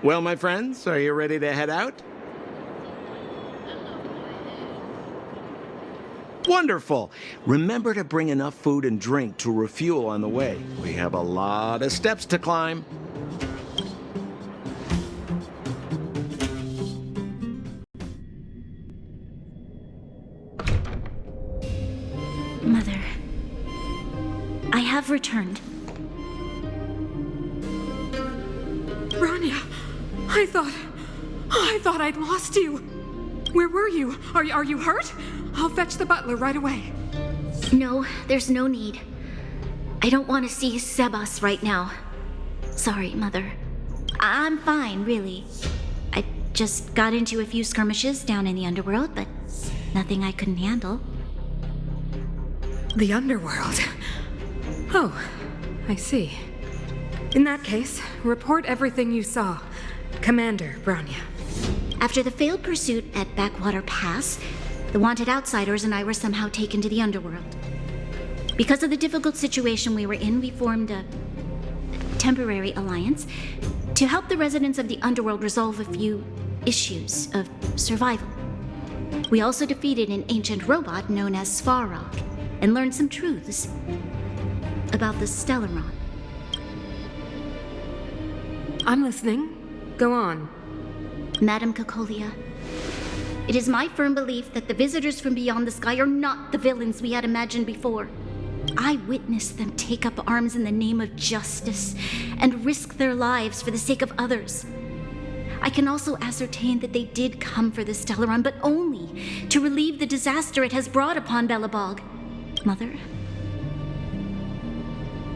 Well, my friends, are you ready to head out? Wonderful! Remember to bring enough food and drink to refuel on the way. We have a lot of steps to climb. Mother, I have returned. Bronya, I thought I'd lost you. Where were you? Are you hurt? I'll fetch the butler right away. No, there's no need. I don't want to see Sebas right now. Sorry, Mother. I'm fine, really. I just got into a few skirmishes down in the underworld, but nothing I couldn't handle. The underworld? Oh, I see. In that case, report everything you saw. Commander Bronya. After the failed pursuit at Backwater Pass, the wanted outsiders and I were somehow taken to the underworld. Because of the difficult situation we were in, we formed a temporary alliance to help the residents of the underworld resolve a few issues of survival. We also defeated an ancient robot known as Svarog and learned some truths about the Stellaron. I'm listening. Go on. Madam Kokolia, it is my firm belief that the visitors from beyond the sky are not the villains we had imagined before. I witnessed them take up arms in the name of justice and risk their lives for the sake of others. I can also ascertain that they did come for the Stellaron, but only to relieve the disaster it has brought upon Belobog. Mother,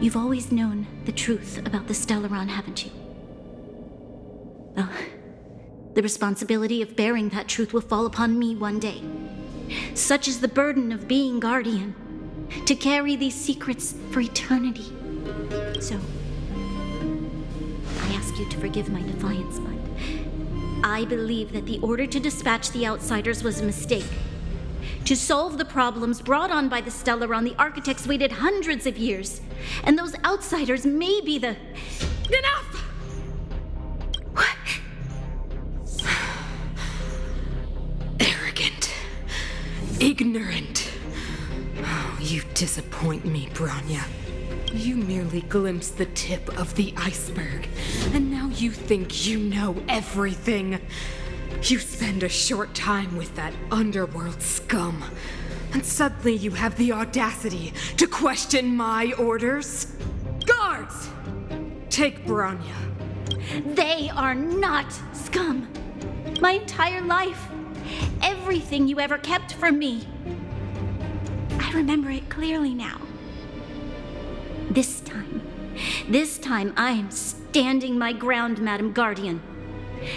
you've always known the truth about the Stellaron, haven't you? Well, the responsibility of bearing that truth will fall upon me one day. Such is the burden of being guardian, to carry these secrets for eternity. So, I ask you to forgive my defiance, but I believe that the order to dispatch the outsiders was a mistake. To solve the problems brought on by the Stellaron, the architects waited hundreds of years, and those outsiders may be the... Enough! Arrogant. Ignorant. Oh, you disappoint me, Bronya. You merely glimpsed the tip of the iceberg, and now you think you know everything. You spend a short time with that underworld scum, and suddenly you have the audacity to question my orders? Guards! Take Bronya. They are not scum. My entire life, everything you ever kept from me. I remember it clearly now. This time I am standing my ground, Madam Guardian.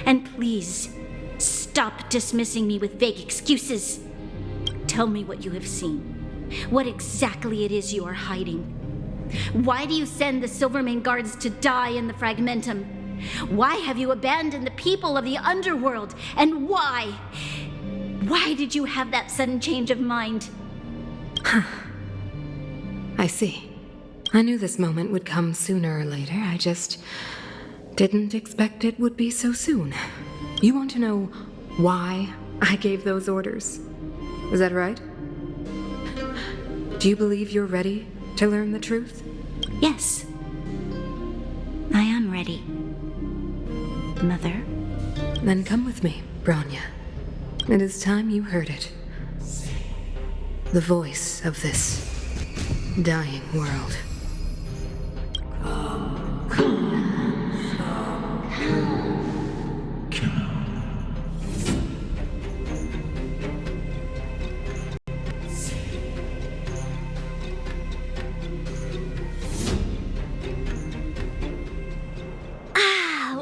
And please, stop dismissing me with vague excuses. Tell me what you have seen. What exactly it is you are hiding. Why do you send the Silvermane guards to die in the Fragmentum? Why have you abandoned the people of the underworld? And why? Why did you have that sudden change of mind? I see. I knew this moment would come sooner or later. I just didn't expect it would be so soon. You want to know why I gave those orders? Is that right? Do you believe you're ready to learn the truth? Yes. I am ready. Mother? Then come with me, Bronya. It is time you heard it. The voice of this dying world.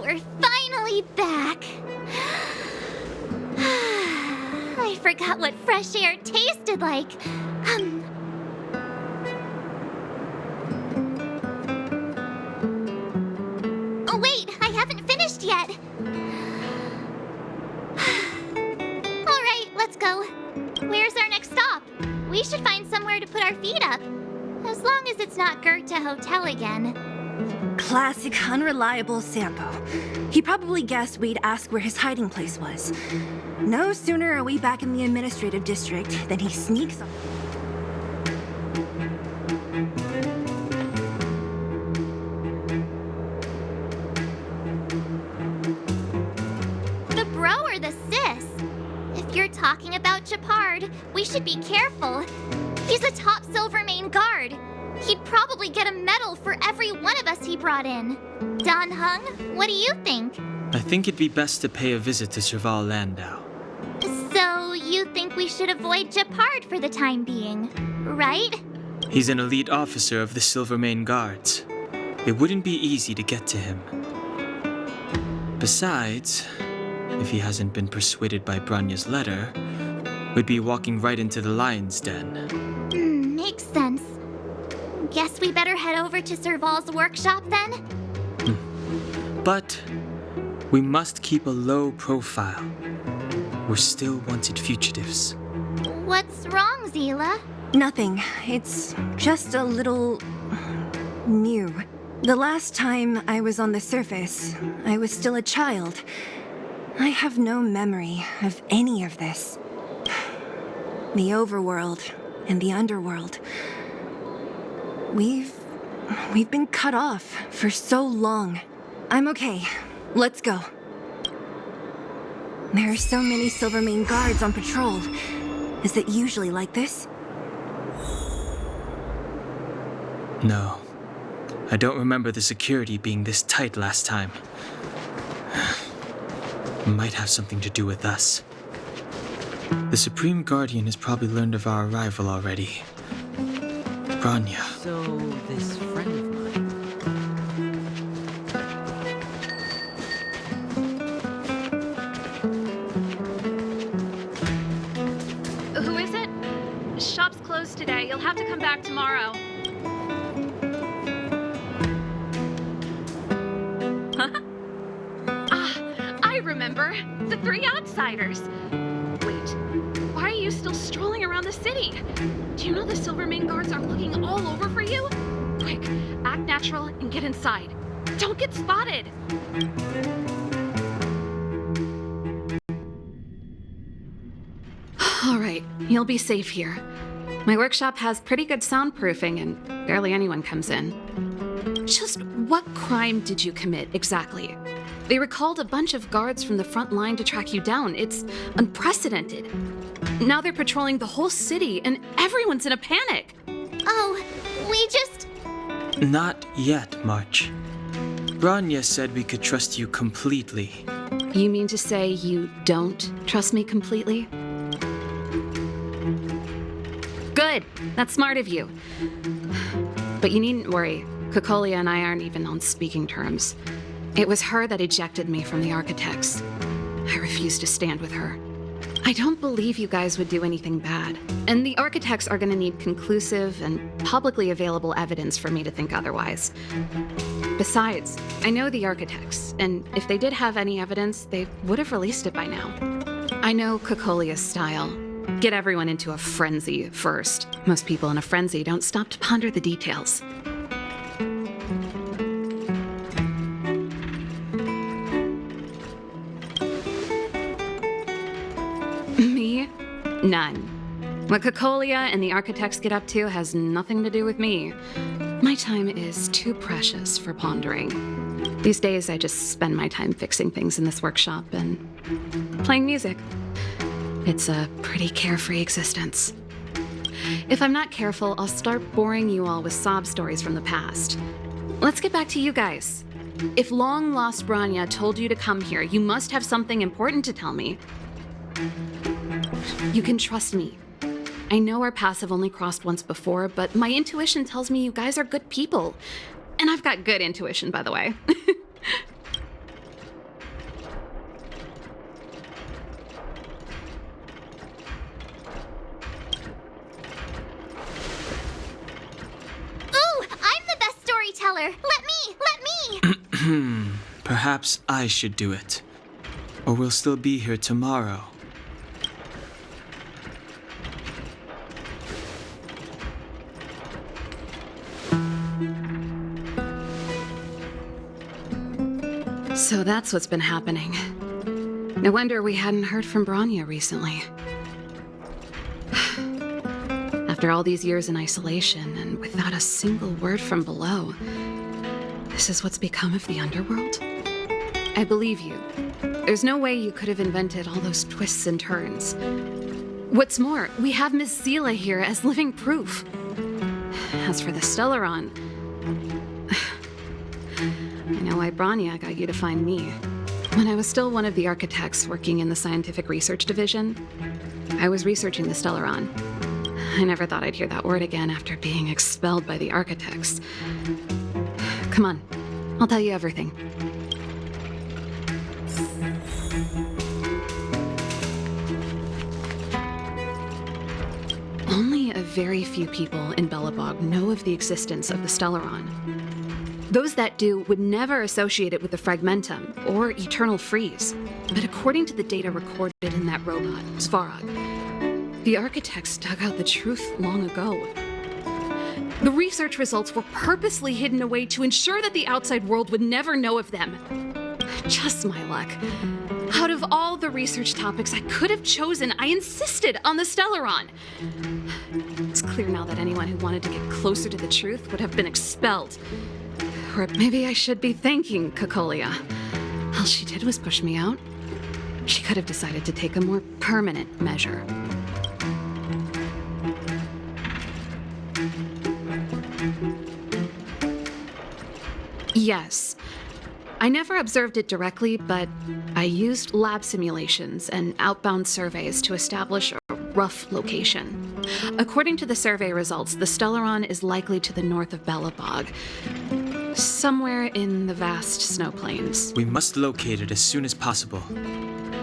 We're finally back. I forgot what fresh air tasted like. Oh, wait, I haven't finished yet. All right, let's go. Where's our next stop? We should find somewhere to put our feet up. As long as it's not Goethe Hotel again. Classic unreliable Sampo. He probably guessed we'd ask where his hiding place was. No sooner are we back in the administrative district than he sneaks up. The bro or the sis? If you're talking about Japard, we should be careful. He's a top Silvermane guard. He'd probably get a medal for every one of us he brought in. Don Hung, what do you think? I think it'd be best to pay a visit to Serval Landau. So, you think we should avoid Japard for the time being, right? He's an elite officer of the Silvermane Guards. It wouldn't be easy to get to him. Besides, if he hasn't been persuaded by Branya's letter, we'd be walking right into the lion's den. Makes sense. Guess we better head over to Serval's workshop then? But we must keep a low profile. We're still wanted fugitives. What's wrong, Zila? Nothing. It's just a little... new. The last time I was on the surface, I was still a child. I have no memory of any of this. The overworld and the underworld. We've been cut off for so long. I'm okay. Let's go. There are so many Silvermane guards on patrol. Is it usually like this? No. I don't remember the security being this tight last time. Might have something to do with us. The Supreme Guardian has probably learned of our arrival already. Branya. So, this friend of mine... Who is it? Shop's closed today. You'll have to come back tomorrow. I remember. The three outsiders. Wait, why are you still strolling around the city? Do you know the Silvermane guards are looking all over for you? Quick, act natural and get inside. Don't get spotted. All right, you'll be safe here. My workshop has pretty good soundproofing and barely anyone comes in. Just what crime did you commit exactly? They recalled a bunch of guards from the front line to track you down. It's unprecedented. Now they're patrolling the whole city and everyone's in a panic. Oh, we just... Not yet, March. Branya said we could trust you completely. You mean to say you don't trust me completely? Good. That's smart of you. But you needn't worry. Kokolia and I aren't even on speaking terms. It was her that ejected me from the Architects. I refuse to stand with her. I don't believe you guys would do anything bad. And the Architects are gonna need conclusive and publicly available evidence for me to think otherwise. Besides, I know the Architects, and if they did have any evidence, they would have released it by now. I know Kokolia's style. Get everyone into a frenzy first. Most people in a frenzy don't stop to ponder the details. Me? None. What Kokolia and the Architects get up to has nothing to do with me. My time is too precious for pondering. These days, I just spend my time fixing things in this workshop and playing music. It's a pretty carefree existence. If I'm not careful, I'll start boring you all with sob stories from the past. Let's get back to you guys. If long-lost Branya told you to come here, you must have something important to tell me. You can trust me. I know our paths have only crossed once before, but my intuition tells me you guys are good people. And I've got good intuition, by the way. Let me! Perhaps I should do it. Or we'll still be here tomorrow. So that's what's been happening. No wonder we hadn't heard from Bronya recently. After all these years in isolation and without a single word from below, this is what's become of the underworld? I believe you. There's no way you could have invented all those twists and turns. What's more, we have Miss Zila here as living proof. As for the Stellaron, I know why Bronya got you to find me. When I was still one of the architects working in the scientific research division, I was researching the Stellaron. I never thought I'd hear that word again after being expelled by the architects. Come on, I'll tell you everything. Only a very few people in Belobog know of the existence of the Stellaron. Those that do would never associate it with the Fragmentum or Eternal Freeze. But according to the data recorded in that robot, Svarog, the architects dug out the truth long ago. The research results were purposely hidden away to ensure that the outside world would never know of them. Just my luck. Out of all the research topics I could have chosen, I insisted on the Stellaron. It's clear now that anyone who wanted to get closer to the truth would have been expelled. Or maybe I should be thanking Cocolia. All she did was push me out. She could have decided to take a more permanent measure. Yes. I never observed it directly, but I used lab simulations and outbound surveys to establish a rough location. According to the survey results, the Stellaron is likely to the north of Belobog, somewhere in the vast snow plains. We must locate it as soon as possible,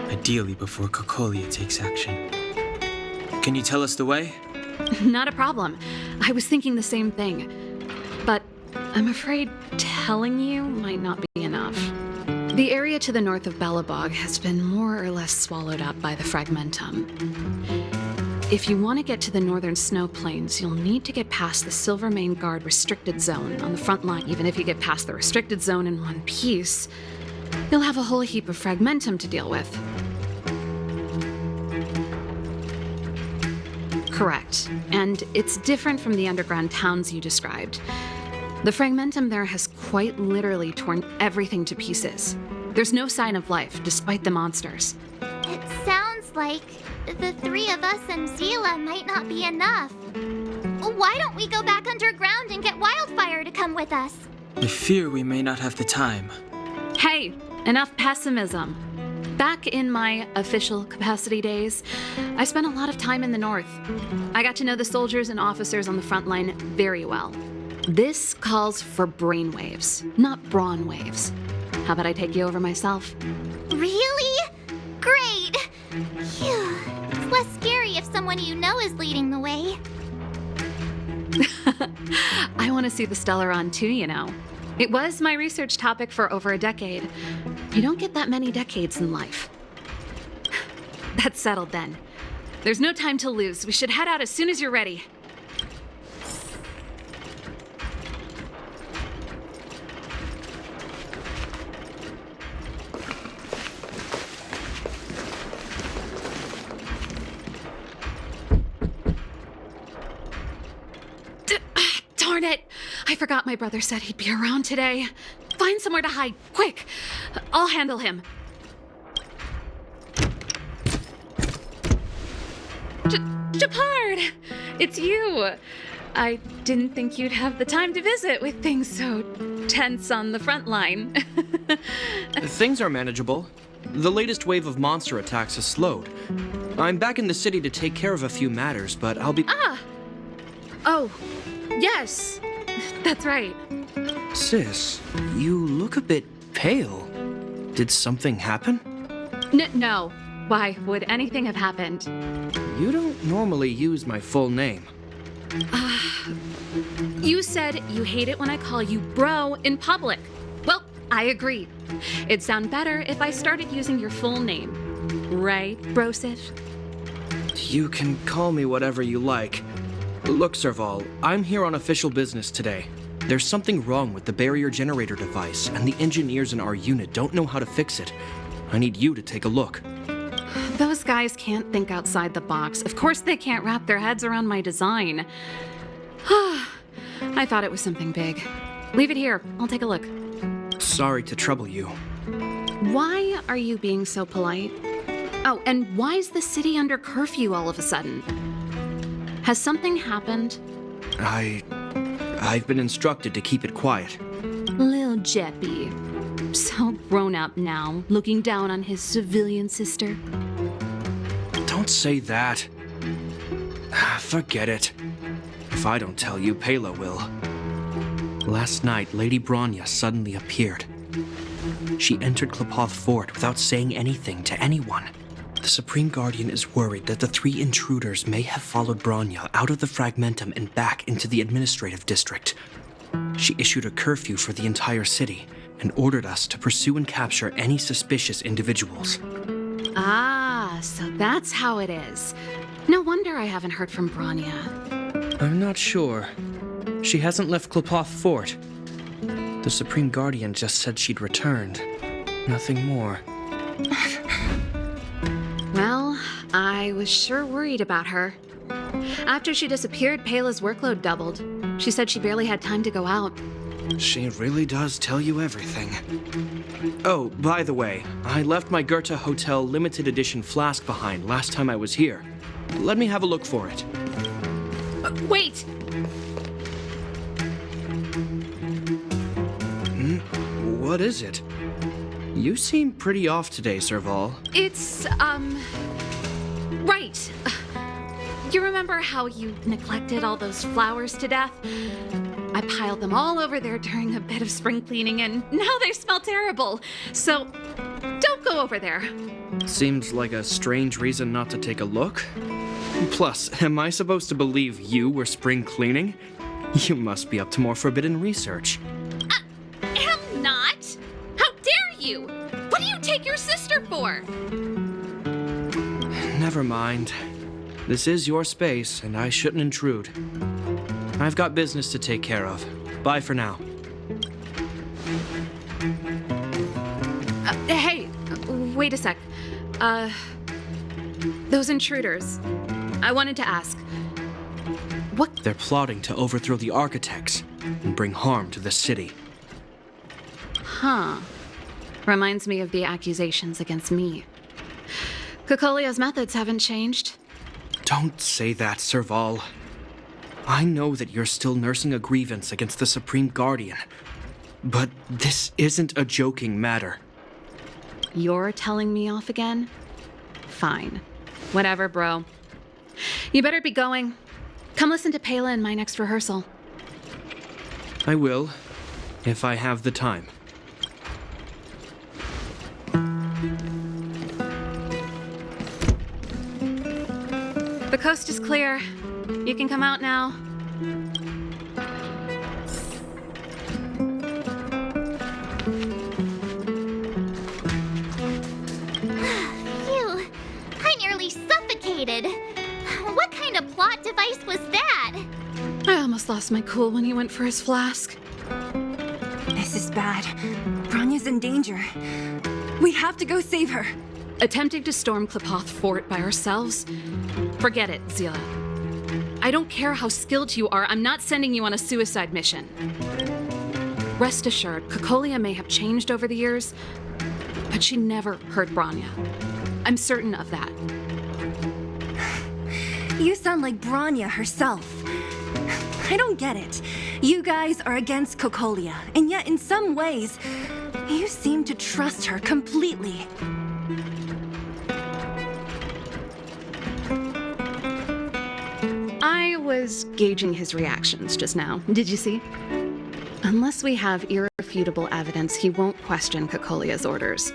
ideally before Cocolia takes action. Can you tell us the way? Not a problem. I was thinking the same thing. But I'm afraid telling you might not be enough. The area to the north of Belobog has been more or less swallowed up by the Fragmentum. If you want to get to the northern snow plains, you'll need to get past the Silvermane Guard restricted zone on the front line. Even if you get past the restricted zone in one piece, you'll have a whole heap of Fragmentum to deal with. Correct. And it's different from the underground towns you described. The Fragmentum there has quite literally torn everything to pieces. There's no sign of life, despite the monsters. It sounds like the three of us and Zila might not be enough. Why don't we go back underground and get Wildfire to come with us? I fear we may not have the time. Hey, enough pessimism. Back in my official capacity days, I spent a lot of time in the north. I got to know the soldiers and officers on the front line very well. This calls for brainwaves, not brawn waves. How about I take you over myself? Really? Great! Phew. It's less scary if someone you know is leading the way. I want to see the Stellaron too, you know. It was my research topic for over a decade. You don't get that many decades in life. That's settled then. There's no time to lose. We should head out as soon as you're ready. Darn it! I forgot my brother said he'd be around today. Find somewhere to hide, quick! I'll handle him. Japard! It's you! I didn't think you'd have the time to visit with things so tense on the front line. Things are manageable. The latest wave of monster attacks has slowed. I'm back in the city to take care of a few matters, but I'll be... Oh, yes, that's right. Sis, you look a bit pale. Did something happen? No. Why would anything have happened? You don't normally use my full name. You said you hate it when I call you bro in public. Well, I agree. It'd sound better if I started using your full name. Right, Brosif? You can call me whatever you like. Look, Serval, I'm here on official business today. There's something wrong with the barrier generator device, and the engineers in our unit don't know how to fix it. I need you to take a look. Those guys can't think outside the box. Of course they can't wrap their heads around my design. I thought it was something big. Leave it here. I'll take a look. Sorry to trouble you. Why are you being so polite? Oh, and why is the city under curfew all of a sudden? Has something happened? I've been instructed to keep it quiet. Lil Jeppy. So grown up now, looking down on his civilian sister. Don't say that. Forget it. If I don't tell you, Pela will. Last night, Lady Bronya suddenly appeared. She entered Klapoth Fort without saying anything to anyone. The Supreme Guardian is worried that the 3 intruders may have followed Bronya out of the Fragmentum and back into the administrative district. She issued a curfew for the entire city and ordered us to pursue and capture any suspicious individuals. Ah, so that's how it is. No wonder I haven't heard from Bronya. I'm not sure. She hasn't left Klapoth Fort. The Supreme Guardian just said she'd returned. Nothing more. Well, I was sure worried about her. After she disappeared, Pela's workload doubled. She said she barely had time to go out. She really does tell you everything. Oh, by the way, I left my Goethe Hotel limited edition flask behind last time I was here. Let me have a look for it. Wait! What is it? You seem pretty off today, Serval. It's, right. You remember how you neglected all those flowers to death? I piled them all over there during a bit of spring cleaning, and now they smell terrible. So, don't go over there. Seems like a strange reason not to take a look. Plus, am I supposed to believe you were spring cleaning? You must be up to more forbidden research. Am not! How dare you! What do you take your sister for? Never mind. This is your space, and I shouldn't intrude. I've got business to take care of. Bye for now. Hey, wait a sec. Those intruders. I wanted to ask. What? They're plotting to overthrow the architects and bring harm to the city. Huh. Reminds me of the accusations against me. Kokolia's methods haven't changed. Don't say that, Serval. I know that you're still nursing a grievance against the Supreme Guardian, but this isn't a joking matter. You're telling me off again? Fine. Whatever, bro. You better be going. Come listen to Pela in my next rehearsal. I will, if I have the time. The coast is clear. You can come out now. Phew, I nearly suffocated. What kind of plot device was that? I almost lost my cool when he went for his flask. This is bad. Bronya's in danger. We have to go save her. Attempting to storm Klapoth Fort by ourselves? Forget it, Zila. I don't care how skilled you are, I'm not sending you on a suicide mission. Rest assured, Kokolia may have changed over the years, but she never hurt Bronya. I'm certain of that. You sound like Bronya herself. I don't get it. You guys are against Kokolia, and yet in some ways, you seem to trust her completely. I was gauging his reactions just now. Did you see? Unless we have irrefutable evidence, he won't question Kokolia's orders.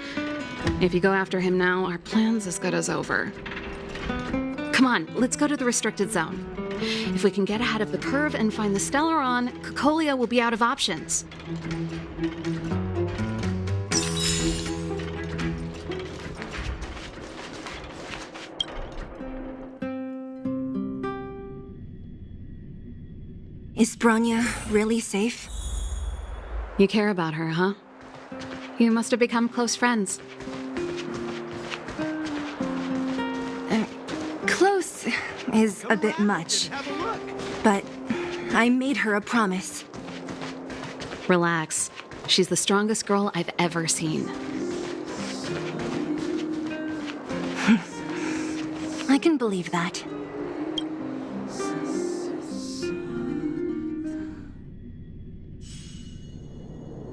If you go after him now, our plan's as good as over. Come on, let's go to the restricted zone. If we can get ahead of the curve and find the Stellaron, Kokolia will be out of options. Is Bronya really safe? You care about her, huh? You must have become close friends. Close is a bit much, but I made her a promise. Relax. She's the strongest girl I've ever seen. I can believe that.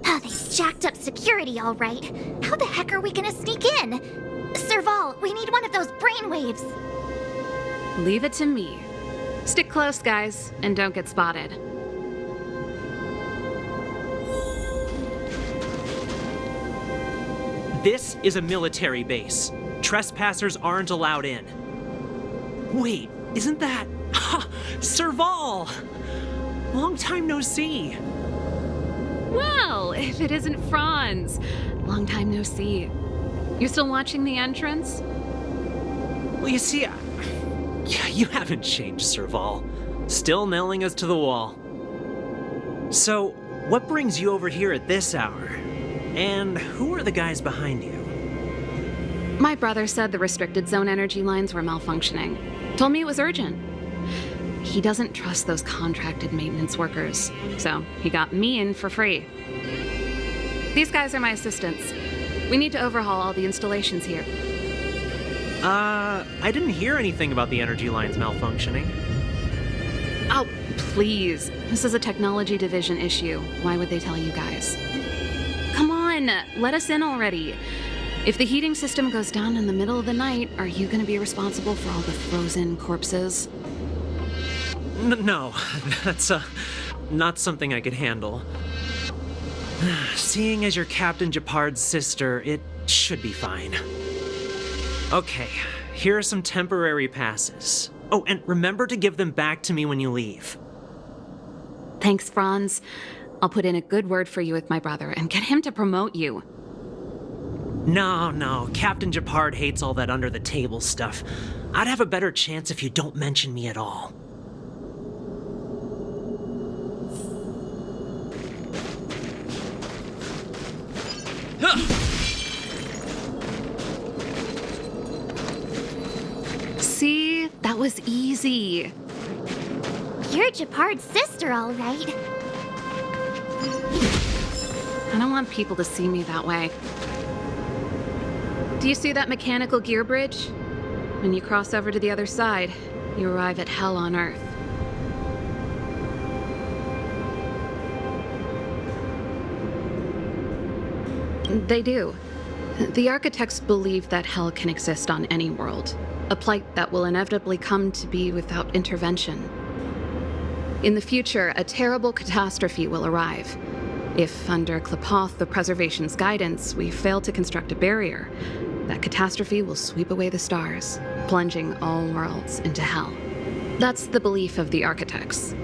Oh, they jacked up security all right. How the heck are we gonna sneak in? Serval, we need one of those brainwaves. Leave it to me. Stick close, guys, and don't get spotted. This is a military base. Trespassers aren't allowed in. Wait, isn't that... Ha! Serval! Long time no see. Well, if it isn't Franz. Long time no see. You still watching the entrance? Well, you see, you haven't changed, Serval. Still nailing us to the wall. So, what brings you over here at this hour? And who are the guys behind you? My brother said the restricted zone energy lines were malfunctioning. Told me it was urgent. He doesn't trust those contracted maintenance workers, so he got me in for free. These guys are my assistants. We need to overhaul all the installations here. I didn't hear anything about the energy lines malfunctioning. Oh, please. This is a technology division issue. Why would they tell you guys? Come on, let us in already. If the heating system goes down in the middle of the night, are you going to be responsible for all the frozen corpses? No, that's not something I could handle. Seeing as you're Captain Japard's sister, it should be fine. Okay, here are some temporary passes. Oh, and remember to give them back to me when you leave. Thanks, Franz. I'll put in a good word for you with my brother and get him to promote you. No, Captain Japard hates all that under-the-table stuff. I'd have a better chance if you don't mention me at all. See? That was easy. You're Japard's sister, all right. I don't want people to see me that way. Do you see that mechanical gear bridge? When you cross over to the other side, you arrive at hell on Earth. They do. The architects believe that hell can exist on any world, a plight that will inevitably come to be without intervention. In the future, a terrible catastrophe will arrive. If, under Klapoth, the Preservation's guidance, we fail to construct a barrier, that catastrophe will sweep away the stars, plunging all worlds into hell. That's the belief of the architects.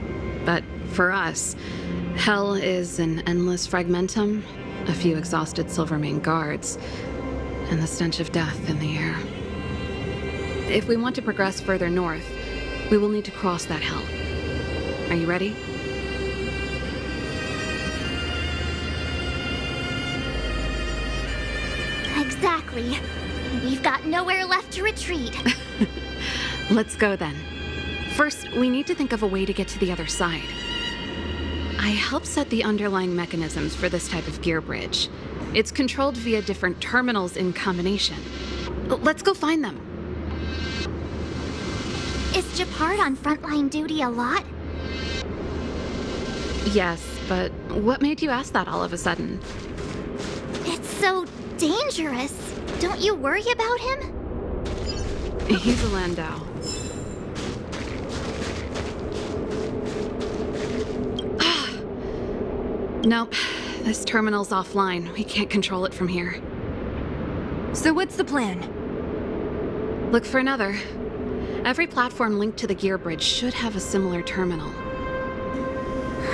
But for us, hell is an endless fragmentum, a few exhausted Silvermane guards, and the stench of death in the air. If we want to progress further north, we will need to cross that hell. Are you ready? Exactly. We've got nowhere left to retreat. Let's go then. First, we need to think of a way to get to the other side. I helped set the underlying mechanisms for this type of gear bridge. It's controlled via different terminals in combination. Let's go find them. Is Japard on frontline duty a lot? Yes, but what made you ask that all of a sudden? It's so dangerous. Don't you worry about him? He's a Landau. Nope. This terminal's offline. We can't control it from here. So what's the plan? Look for another. Every platform linked to the gear bridge should have a similar terminal.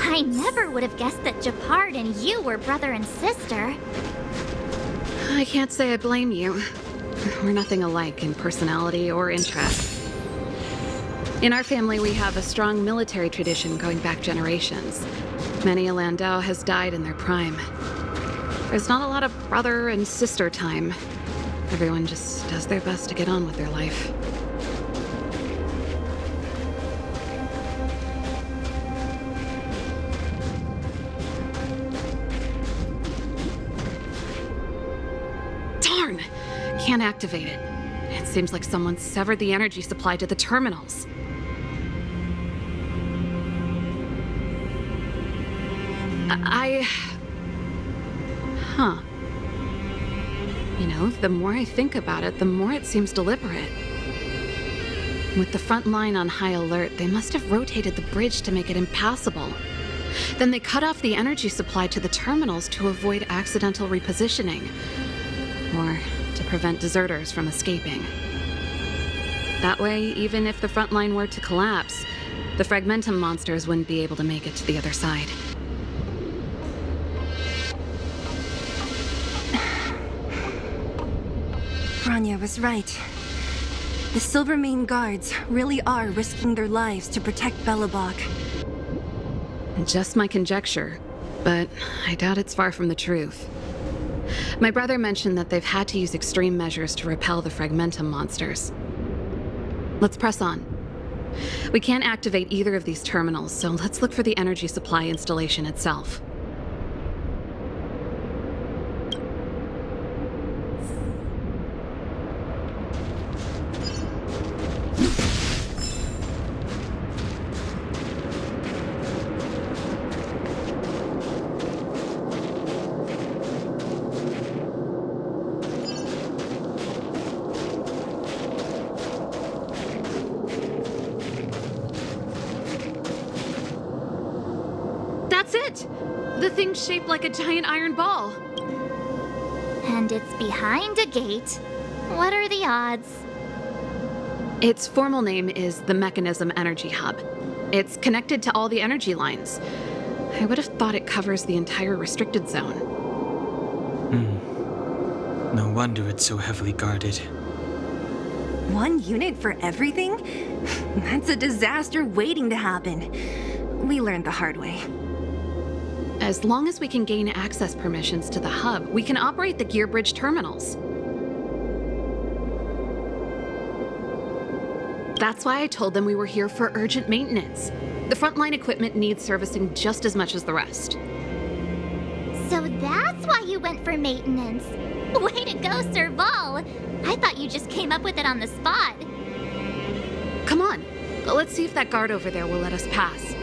I never would have guessed that Japard and you were brother and sister. I can't say I blame you. We're nothing alike in personality or interests. In our family, we have a strong military tradition going back generations. Many a Landau has died in their prime. There's not a lot of brother and sister time. Everyone just does their best to get on with their life. Darn! Can't activate it. It seems like someone severed the energy supply to the terminals. Huh. You know, the more I think about it, the more it seems deliberate. With the front line on high alert, they must have rotated the bridge to make it impassable. Then they cut off the energy supply to the terminals to avoid accidental repositioning, or to prevent deserters from escaping. That way, even if the front line were to collapse, the Fragmentum monsters wouldn't be able to make it to the other side. Bronya was right. The Silvermane guards really are risking their lives to protect Belobog. Just my conjecture, but I doubt it's far from the truth. My brother mentioned that they've had to use extreme measures to repel the Fragmentum monsters. Let's press on. We can't activate either of these terminals, so let's look for the energy supply installation itself. That's it! The thing's shaped like a giant iron ball. And it's behind a gate. What are the odds? Its formal name is the Mechanism Energy Hub. It's connected to all the energy lines. I would have thought it covers the entire restricted zone. No wonder it's so heavily guarded. One unit for everything? That's a disaster waiting to happen. We learned the hard way. As long as we can gain access permissions to the hub, we can operate the gear bridge terminals. That's why I told them we were here for urgent maintenance. The frontline equipment needs servicing just as much as the rest. So that's why you went for maintenance. Way to go, Serval! I thought you just came up with it on the spot. Come on, let's see if that guard over there will let us pass.